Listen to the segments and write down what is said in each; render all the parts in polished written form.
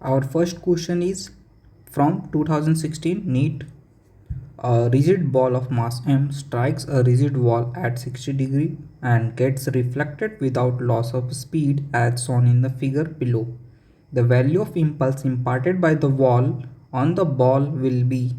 Our first question is from 2016 NEET. A rigid ball of mass m strikes a rigid wall at 60 degree and gets reflected without loss of speed as shown in the figure below. The value of impulse imparted by the wall on the ball will be.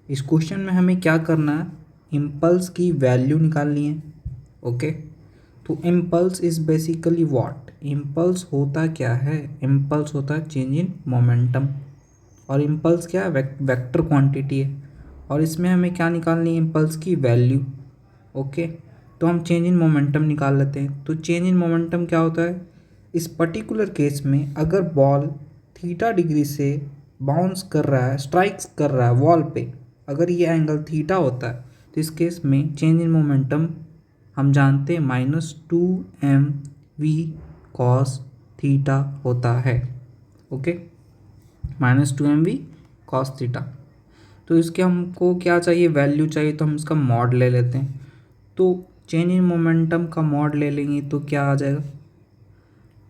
इस question में हमें क्या करना है, impulse की value निकालनी है. Okay, तो impulse is basically what, impulse होता क्या है, इम्पल्स होता है चेंज इन मोमेंटम. और इम्पल्स क्या है, वेक्टर क्वांटिटी है. और इसमें हमें क्या निकालनी है, इम्पल्स की वैल्यू. ओके, तो हम चेंज इन मोमेंटम निकाल लेते हैं. तो चेंज इन मोमेंटम क्या होता है, इस पर्टिकुलर केस में अगर बॉल थीटा डिग्री से बाउंस कर रहा है, स्ट्राइक्स कर रहा है वॉल पे, अगर ये एंगल थीटा होता है तो इस केस में चेंज इन मोमेंटम हम जानते हैं -2mv cos थीटा होता है. Okay, -2mv cos theta. तो इसके हमको क्या चाहिए, वैल्यू चाहिए, तो हम इसका मॉड ले लेते हैं. तो चेंज इन मोमेंटम का मॉड ले लेंगे तो क्या आ जाएगा,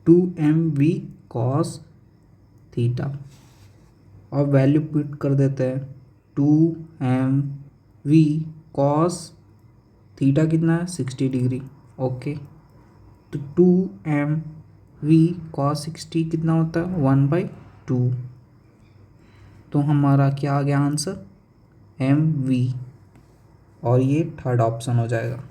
2mv cos थीटा. और वैल्यू पुट कर देते हैं, 2mv cos थीटा कितना है, 60 डिग्री. ओके, तो 2mv cos 60 कितना होता है, 1/2. तो हमारा क्या आ गया आंसर, mv. और ये थर्ड ऑप्शन हो जाएगा.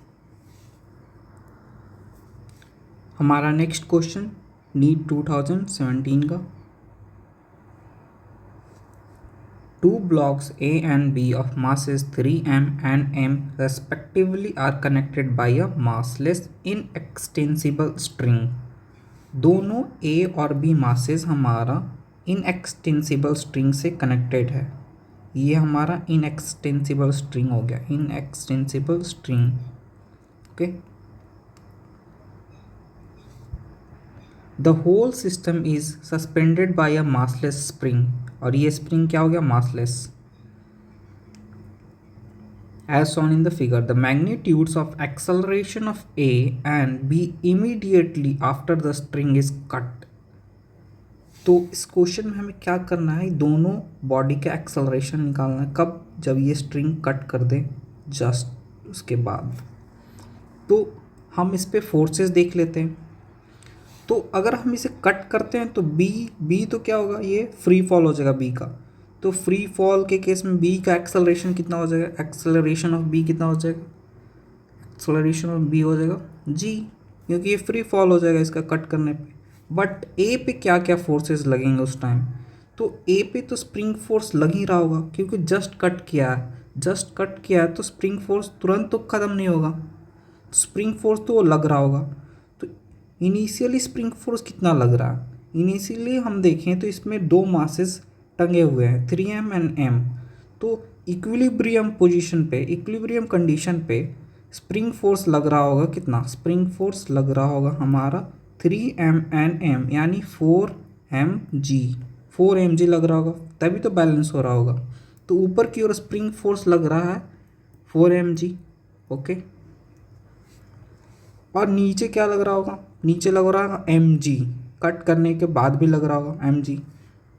हमारा नेक्स्ट क्वेश्चन नीट 2017 का. Two blocks A and B of masses 3m and m respectively are connected by a massless inextensible string. दोनों A और B masses हमारा inextensible string से connected है. ये हमारा inextensible string हो गया, inextensible string. Okay, The whole system is suspended by a massless spring. और ये स्प्रिंग क्या हो गया, massless. As shown in the figure, the magnitudes of acceleration of A and B immediately after the string is cut. तो इस question में हमें क्या करना है, दोनों बॉडी का एक्सेलरेशन निकालना है. कब, जब ये स्ट्रिंग कट कर दे, जस्ट उसके बाद. तो हम इस पे फोर्सेस देख लेते हैं. तो अगर हम इसे कट करते हैं तो बी तो क्या होगा, ये फ्री फॉल हो जाएगा बी का. तो फ्री फॉल के केस में बी का एक्सेलरेशन कितना हो जाएगा, एक्सेलरेशन ऑफ बी कितना हो जाएगा, एक्सेलरेशन ऑफ बी हो जाएगा जी, क्योंकि ये फ्री फॉल हो जाएगा इसका कट करने पे. बट ए पे क्या क्या फोर्सेस लगेंगे उस टाइम, तो ए पे तो स्प्रिंग फोर्स लग ही रहा होगा, क्योंकि जस्ट कट किया है तो स्प्रिंग फोर्स तुरंत तो ख़त्म नहीं होगा, स्प्रिंग फोर्स तो लग रहा होगा. तो इनिशियली स्प्रिंग फोर्स कितना लग रहा है, इनिशियली हम देखें तो इसमें दो मासेस टंगे हुए हैं, 3m एंड m. तो इक्विलिब्रियम पोजीशन पे, इक्विलिब्रियम कंडीशन पे स्प्रिंग फोर्स लग रहा होगा कितना, स्प्रिंग फोर्स लग रहा होगा हमारा 3m एंड m यानी 4mg लग रहा होगा, तभी तो बैलेंस हो रहा होगा. तो ऊपर की ओर स्प्रिंग फोर्स लग रहा है 4mg. ओके, और नीचे क्या लग रहा होगा, नीचे लग रहा होगा mg, कट करने के बाद भी लग रहा होगा mg.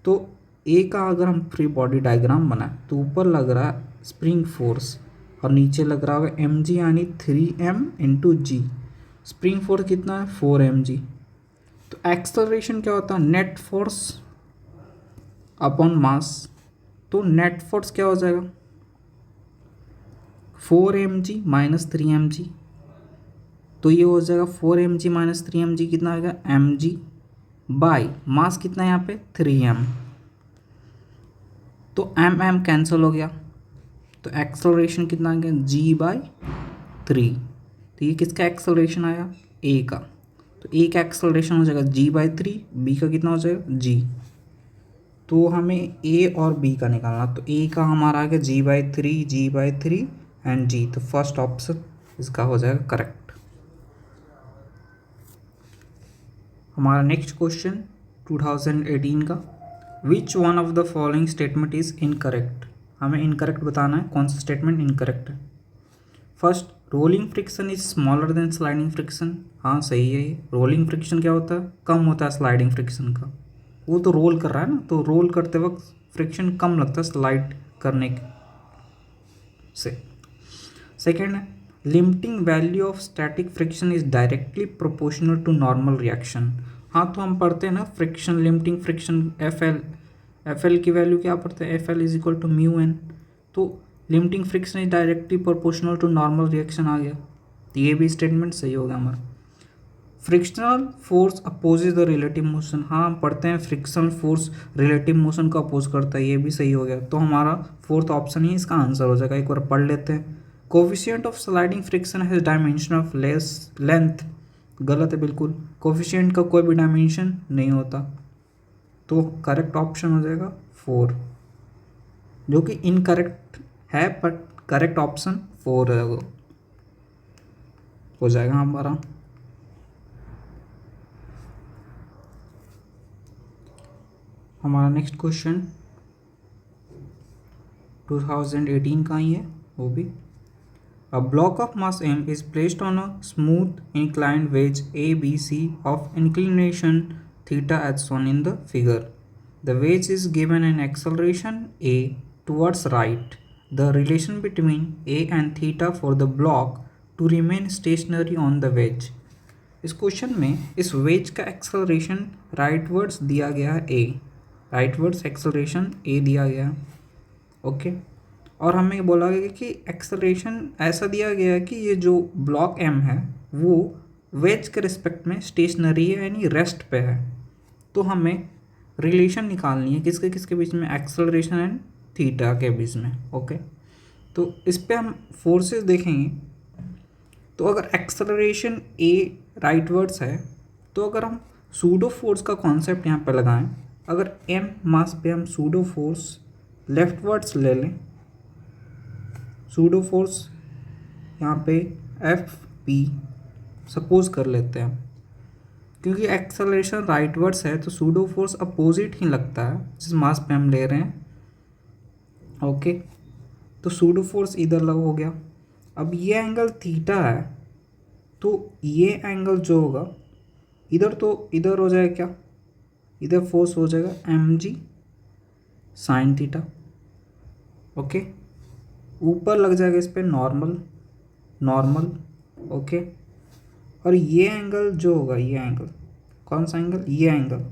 तो ए का अगर हम फ्री बॉडी डायग्राम बनाए तो ऊपर लग रहा है स्प्रिंग फोर्स और नीचे लग रहा होगा mg यानी 3m इंटू जी. स्प्रिंग फोर्स कितना है, 4mg. तो एक्सेलरेशन क्या होता है, नेट फोर्स अपॉन मास. तो नेट फोर्स क्या हो जाएगा, 4mg माइनस 3mg. तो ये हो जाएगा 4mg माइनस 3mg कितना आएगा, mg बाई मास कितना है यहाँ पे 3m. तो m कैंसिल हो गया, तो एक्सेलरेशन कितना आ गया, g/3. तो ये किसका एक्सेलरेशन आया, a का. तो a का एक्सेलरेशन हो जाएगा g/3, b का कितना हो जाएगा g. तो हमें a और b का निकालना, तो a का हमारा आ गया g/3 एंड g. तो फर्स्ट ऑप्शन इसका हो जाएगा करेक्ट. हमारा नेक्स्ट क्वेश्चन 2018 का. Which one of the following statement is incorrect. हमें इनकरेक्ट बताना है, कौन सा स्टेटमेंट इनकरेक्ट है. First, rolling friction is smaller than sliding friction. हाँ सही है. ये रोलिंग फ्रिक्शन क्या होता है, कम होता है स्लाइडिंग फ्रिक्शन का. वो तो रोल कर रहा है ना, तो रोल करते वक्त फ्रिक्शन कम लगता है स्लाइड करने से। सेकेंड है limiting value of static friction is directly proportional to normal reaction. हाँ, तो हम पढ़ते हैं ना friction limiting friction F L की वैल्यू क्या पढ़ते हैं, F L is equal to mu N. तो limiting friction is directly proportional to normal reaction आ गया, तो ये भी स्टेटमेंट सही हो गया हमारा। Frictional force opposes the relative motion. हाँ, हम पढ़ते हैं फ्रिक्शनल फोर्स रिलेटिव मोशन को अपोज करता है, ये भी सही हो गया। तो हमारा फोर्थ ऑप्शन ही इसका आंसर हो जाएगा। एक बार पढ़ लेते हैं। Coefficient of sliding friction has dimension of less length. गलत है बिल्कुल, कोफिशिएंट का कोई भी डायमेंशन नहीं होता। तो करेक्ट ऑप्शन हो जाएगा 4, जो कि इनकरेक्ट है, बट करेक्ट ऑप्शन 4 हो जाएगा हमारा। हमारा नेक्स्ट क्वेश्चन 2018 का ही है वो भी। A block of mass m is placed on a smooth inclined wedge ABC of inclination theta as shown in the figure. The wedge is given an acceleration a towards right. The relation between a and theta for the block to remain stationary on the wedge. इस question में इस veg का acceleration राइटवर्ड्स दिया गया है a, राइटवर्ड्स acceleration a दिया गया है, ओके। और हमें बोला गया कि एक्सेलरेशन ऐसा दिया गया है कि ये जो ब्लॉक एम है वो वेज के रिस्पेक्ट में स्टेशनरी है, यानी रेस्ट पे है। तो हमें रिलेशन निकालनी है किसके किसके बीच में, एक्सेलरेशन एंड थीटा के बीच में, ओके। तो इस पे हम फोर्सेस देखेंगे। तो अगर एक्सेलरेशन ए राइटवर्ड्स है, तो अगर हम सूडो फोर्स का कॉन्सेप्ट यहाँ पे लगाएं, अगर एम मास पे हम सूडो फोर्स लेफ्टवर्ड्स ले लें, सूडो फोर्स यहाँ पे एफ पी सपोज कर लेते हैं, क्योंकि एक्सेलरेशन राइटवर्ड्स है तो सूडो फोर्स अपोजिट ही लगता है जिस मास पे हम ले रहे हैं, ओके। तो सूडो फोर्स इधर लग हो गया। अब ये एंगल थीटा है, तो ये एंगल जो होगा इधर, तो इधर हो जाएगा क्या, इधर फोर्स हो जाएगा m g sine theta, okay. ऊपर लग जाएगा इस पर नॉर्मल, ओके। और ये एंगल जो होगा, ये एंगल कौन सा एंगल, ये एंगल,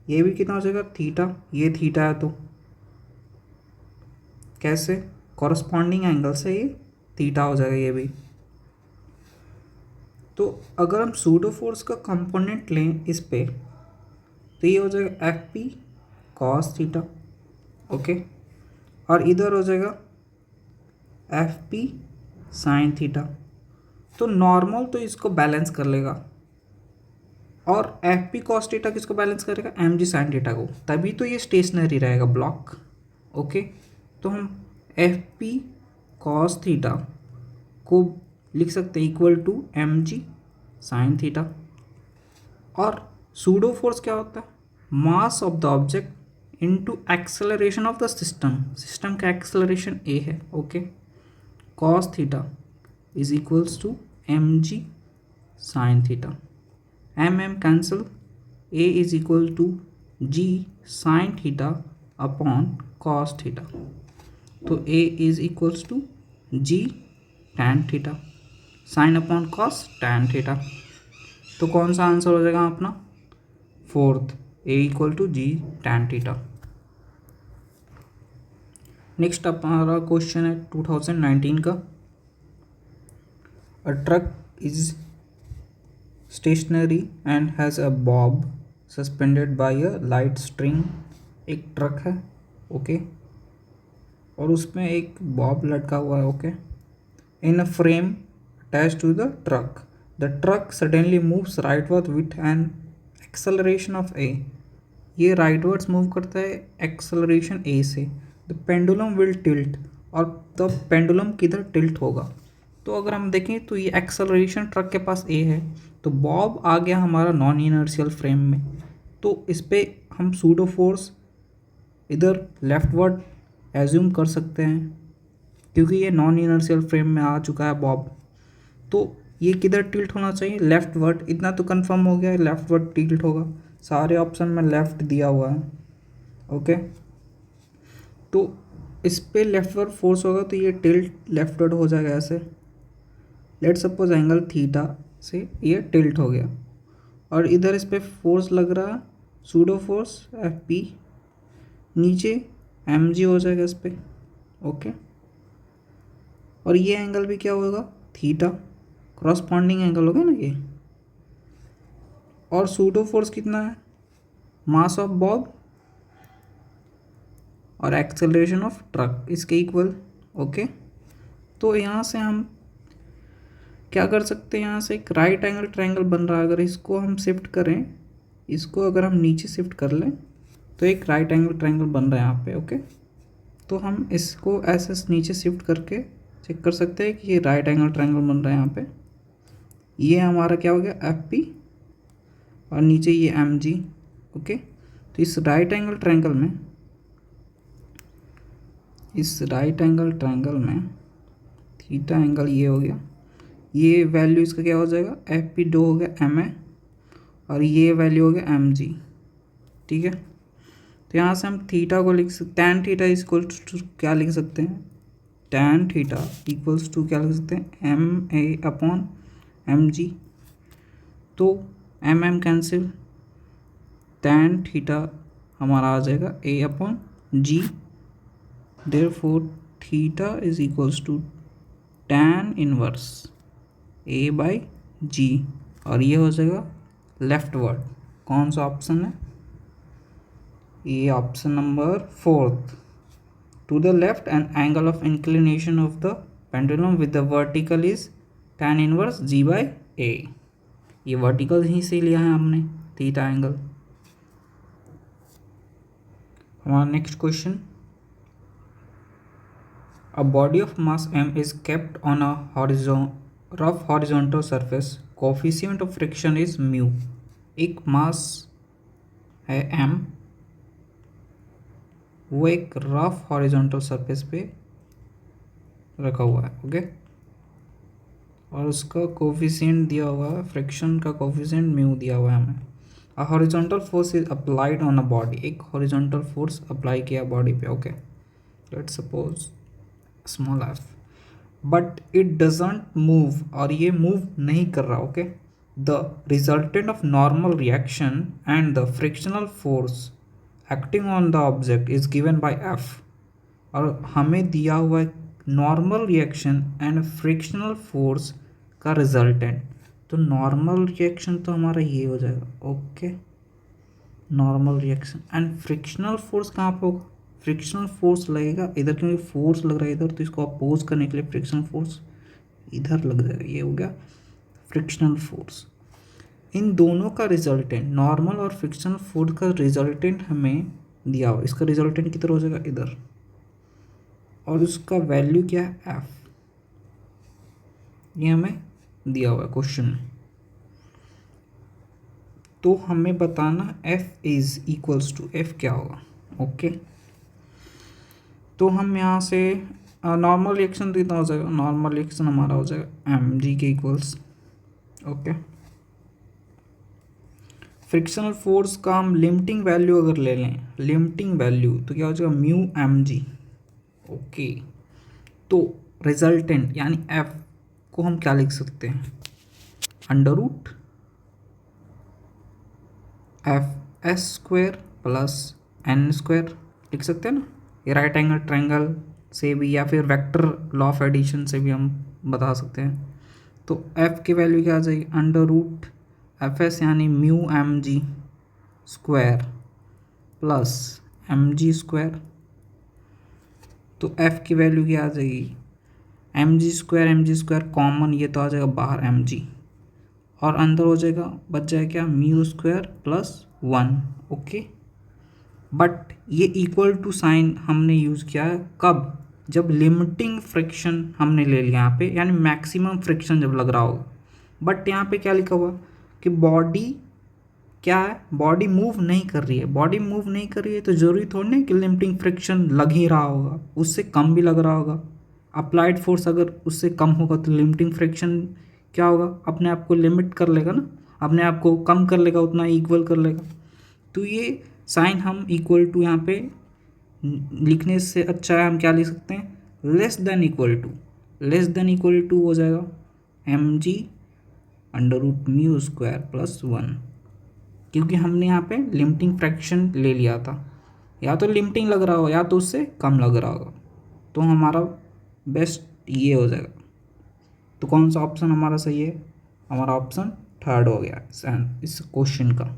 ये भी कितना हो जाएगा थीटा, ये थीटा है तो कैसे कॉरस्पॉन्डिंग एंगल से ये थीटा हो जाएगा ये भी। तो अगर हम सूडो फोर्स का कंपोनेंट लें इस पे, तो ये हो जाएगा F P cos theta, okay. और इधर हो जाएगा एफ पी साइन थीटा। तो नॉर्मल तो इसको बैलेंस कर लेगा, और एफ पी कॉस थीटा किसको बैलेंस करेगा, एम जी साइन थीटा को, तभी तो ये स्टेशनरी रहेगा ब्लॉक, ओके। तो हम एफ पी कॉस थीटा को लिख सकते हैं equal to m g sine theta. और सूडो फोर्स क्या होता है, mass of the object into acceleration of the system का एक्सेलरेशन ए है, okay. cos theta is equals to mg sin theta, cancel, a is equal to g sin theta upon cos theta, तो a is equals to g tan theta, sin upon cos tan theta। तो कौन सा answer हो जाएगा अपना, fourth, a equal to g tan theta। Next हमारा question है 2019 का। A truck is stationary and has a bob suspended by a light string. एक ट्रक है, ओके, और उसमें एक बॉब लटका हुआ है, okay, in a frame attached to the truck. The truck suddenly moves rightward with an acceleration of a. ये rightwards move करता है एक्सेलरेशन ए से। द पेंडुलम विल टिल्ट, और द पेंडुलम किधर टिल्ट होगा। तो अगर हम देखें तो ये एक्सेलरेशन ट्रक के पास ए है, तो बॉब आ गया हमारा नॉन इनर्शियल फ्रेम में। तो इस पर हम सूडो फोर्स इधर लेफ्टवर्ड एज्यूम कर सकते हैं, क्योंकि ये नॉन इनर्शियल फ्रेम में आ चुका है बॉब। तो ये किधर टिल्ट होना चाहिए, लेफ्टवर्ड। इतना तो कंफर्म हो गया है लेफ्टवर्ड टिल्ट होगा। सारे ऑप्शन में लेफ्ट दिया हुआ है। ओके, तो इस पे लेफ्टवर्ड फोर्स होगा तो ये टिल्ट लेफ्टवर्ड हो जाएगा ऐसे। लेट सपोज एंगल थीटा से ये टिल्ट हो गया और इधर इस पे फोर्स लग रहा सूडो फोर्स एफ पी, नीचे एम जी हो जाएगा इस पे। ओके, और ये एंगल भी क्या होगा, थीटा, क्रॉसपॉन्डिंग एंगल होगा ना ये। और सूडो फोर्स कितना है, मास ऑफ बॉब और एक्सेलरेशन ऑफ ट्रक इसके इक्वल। ओके, तो यहाँ से हम क्या कर सकते हैं, यहाँ से एक राइट एंगल ट्रायंगल बन रहा है। अगर इसको हम शिफ्ट करें, इसको अगर हम नीचे शिफ्ट कर लें तो एक राइट एंगल ट्रायंगल बन रहा है यहाँ पे। ओके, तो हम इसको ऐसे नीचे शिफ्ट करके चेक कर सकते हैं कि ये राइट एंगल ट्रायंगल बन रहा है यहाँ पे। ये हमारा क्या हो गया, एफ पी, और नीचे ये एम जी। ओके, तो इस राइट एंगल ट्रायंगल में थीटा एंगल ये हो गया, ये वैल्यू इसका क्या हो जाएगा, एफ पी दो हो गया एम ए, और ये वैल्यू हो गया एम जी। ठीक है, तो यहाँ से हम थीटा को लिख सकते, टैन थीटा इक्वल टू क्या लिख सकते हैं, टैन थीटा इक्वल्स टू क्या लिख सकते हैं, m a upon m g. तो m m cancel, tan theta हमारा आ जाएगा a upon g. Therefore theta is equals to tan inverse a by g, और ये हो जाएगा लेफ्ट वर्ड। कौन सा ऑप्शन है, ये option number 4th। To the left and angle of inclination of the pendulum with the vertical is tan inverse g by a. ये vertical ही से लिया है हमने थीटा एंगल। हमारा next question, a body of mass m is kept on a rough horizontal surface, coefficient of friction is mu। एक मास है m, वो एक रफ हॉरिजॉन्टल सरफेस पे रखा हुआ है। ओके, और उसका कोफिशिएंट दिया हुआ है, फ्रिक्शन का कोफिशिएंट म्यू दिया हुआ है हमें। A horizontal force is applied on a body, एक हॉरिजॉन्टल फोर्स अप्लाई किया बॉडी पे। Okay, let's suppose small F, but it doesn't move, और ये मूव नहीं कर रहा। Okay, the resultant of normal reaction and the frictional force acting on the object is given by F. और हमें दिया हुआ है normal reaction and frictional force का रिजल्टेंट। तो नॉर्मल रिएक्शन तो हमारा ये हो जाएगा। Okay, normal reaction and frictional force कहाँ पे होगा, फ्रिक्शनल फोर्स लगेगा इधर, क्योंकि फोर्स लग रहा है इधर, तो इसको अपोज करने के लिए फ्रिक्शनल फोर्स इधर लग जाएगा। ये हो गया फ्रिक्शनल फोर्स। इन दोनों का रिजल्टेंट, नॉर्मल और फ्रिक्शनल फोर्स का रिजल्टेंट हमें दिया हुआ, इसका रिजल्टेंट किधर हो जाएगा, इधर, और उसका वैल्यू क्या है, एफ। ये हमें दिया हुआ है क्वेश्चन में। तो हमें बताना f is equals to, f क्या होगा। ओके, तो हम यहाँ से नॉर्मल रिएक्शन कितना हो जाएगा, नॉर्मल रिएक्शन हमारा हो जाएगा एम जी के इक्वल्स। ओके, फ्रिक्शनल फोर्स का हम लिमिटिंग वैल्यू अगर ले लें, लिमिटिंग वैल्यू तो क्या हो जाएगा, म्यू एम जी। ओके, तो रिजल्टेंट यानी एफ को हम क्या लिख सकते हैं, under root f s square plus n square लिख सकते हैं ना। ये राइट एंगल ट्रायंगल से भी या फिर वेक्टर लॉ ऑफ एडिशन से भी हम बता सकते हैं। तो एफ की वैल्यू क्या आ जाएगी, अंडर रूट एफ एस यानी mu m g square plus m g square. तो एफ की वैल्यू क्या आ जाएगी, एम जी स्क्वायर कॉमन, ये तो आ जाएगा बाहर एम जी, और अंदर हो जाएगा, बच जाएगा क्या, mu square plus 1। Okay, but ये इक्वल टू साइन हमने यूज़ किया है कब, जब लिमिटिंग फ्रिक्शन हमने ले लिया यहाँ पे, यानी मैक्सिमम फ्रिक्शन जब लग रहा होगा। बट यहाँ पे क्या लिखा हुआ कि बॉडी क्या है, बॉडी मूव नहीं कर रही है। बॉडी मूव नहीं कर रही है तो ज़रूरी थोड़ी नहीं कि लिमिटिंग फ्रिक्शन लग ही रहा होगा, उससे कम भी लग रहा होगा। अप्लाइड फोर्स अगर उससे कम होगा तो लिमिटिंग फ्रिक्शन क्या होगा, अपने आप को लिमिट कर लेगा ना, अपने आप को कम कर लेगा, उतना इक्वल कर लेगा। तो ये साइन हम इक्वल टू यहाँ पे लिखने से अच्छा है हम क्या लिख सकते हैं, लेस देन इक्वल टू हो जाएगा mg under root mu square plus 1, क्योंकि हमने यहाँ पे लिमिटिंग फ्रैक्शन ले लिया था, या तो लिमिटिंग लग रहा हो या तो उससे कम लग रहा होगा, तो हमारा बेस्ट ये हो जाएगा। तो कौन सा ऑप्शन हमारा सही है, हमारा ऑप्शन थर्ड हो गया इस क्वेश्चन का।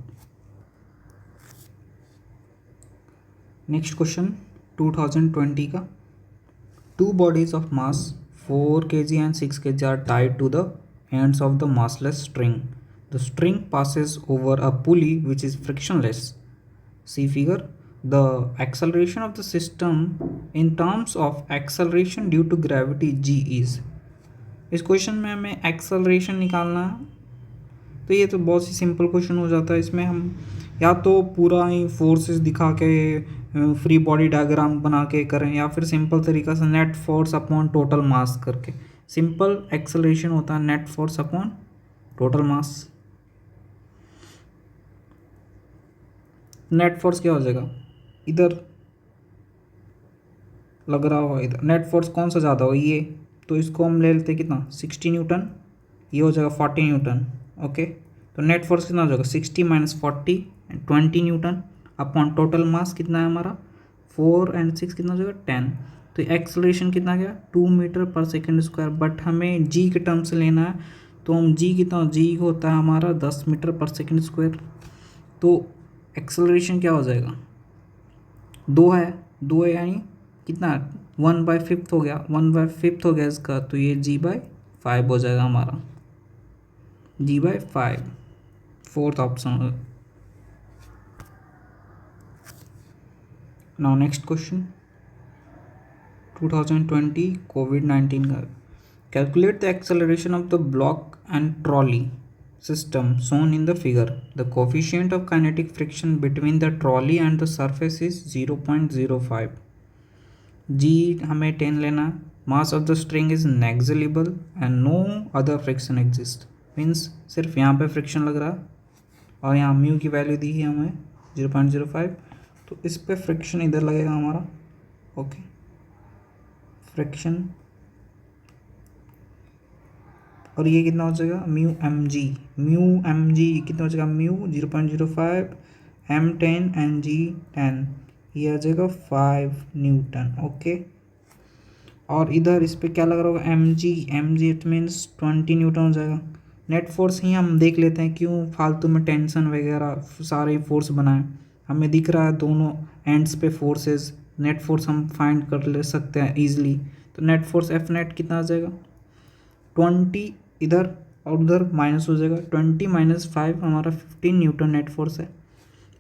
नेक्स्ट क्वेश्चन 2020 का, two bodies of mass 4 kg and 6 kg are tied to the ends of the massless string. The string passes over a pulley which is frictionless. See figure. The acceleration of the system in terms of acceleration due to gravity g is. इस question में हमें acceleration निकालना है, तो ये तो बहुत ही simple question हो जाता है। इसमें हम या तो पूरा ही फोर्सेस दिखा के फ्री बॉडी डायग्राम बना के करें, या फिर सिंपल तरीका से net force upon total mass करके। सिंपल एक्सेलरेशन होता है net force upon total mass. Net force क्या हो जाएगा, इधर लग रहा होगा, इधर नेट फोर्स कौन सा ज़्यादा हो, ये, तो इसको हम ले लेते कितना 60 न्यूटन, ये हो जाएगा 40 न्यूटन। ओके, तो नेट फोर्स कितना हो जाएगा 60 minus 40 20 Newton upon total mass कितना है हमारा 4 and 6 कितना हो जाएगा 10। तो एक्सेलरेशन कितना गया 2 मीटर पर सेकेंड स्क्वायर, बट हमें जी के टर्म से लेना है, तो हम जी कितना, जी होता है हमारा 10 मीटर पर सेकेंड स्क्वायर। तो एक्सेलरेशन क्या हो जाएगा 2 है यानी कितना 1/5 हो गया, 1/5 हो गया इसका, तो ये g/5 हो जाएगा हमारा, g/5 fourth option. Now next question 2020 कोविड-19 का, calculate the acceleration of the block and trolley system shown in the figure. The coefficient of kinetic friction between the trolley and the surface is 0.05. G हमें 10 लेना, mass of the string is negligible and no other friction exists. Means सिर्फ यहाँ पे friction लग रहा है और यहाँ म्यू की वैल्यू दी है हमें 0.05, तो इस पे फ्रिक्शन इधर लगेगा हमारा। ओके, फ्रिक्शन, और ये कितना हो जाएगा म्यू एम जी कितना हो जाएगा म्यू 0.05 m10 एन जी 10, ये आ जाएगा 5 न्यूटन। ओके, और इधर इस पर क्या लग रहा होगा m g it means 20 newton हो जाएगा। नेट फोर्स ही हम देख लेते हैं, क्यों फालतू में टेंशन वगैरह सारे फोर्स बनाए, हमें दिख रहा है दोनों एंड्स पे फोर्सेस, नेट फोर्स हम फाइंड कर ले सकते हैं ईजिली। तो नेट फोर्स एफ नेट कितना आ जाएगा 20 इधर और उधर माइनस हो जाएगा, 20 माइनस 5 हमारा 15 न्यूटन नेट फोर्स है।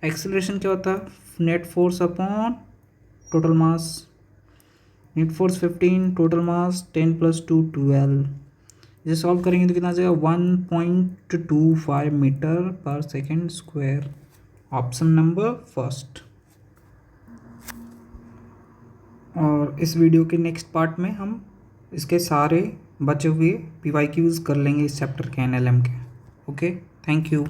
एक्सेलरेशन क्या होता है net force upon total mass, net force 15, total mass 10 + 2 12। इसे सॉल्व करेंगे तो कितना आ जाएगा 1.25 मीटर पर second square, option number first. और इस वीडियो के नेक्स्ट पार्ट में हम इसके सारे बचे हुए PYQs कर लेंगे इस चैप्टर के NLM के। Okay, thank you.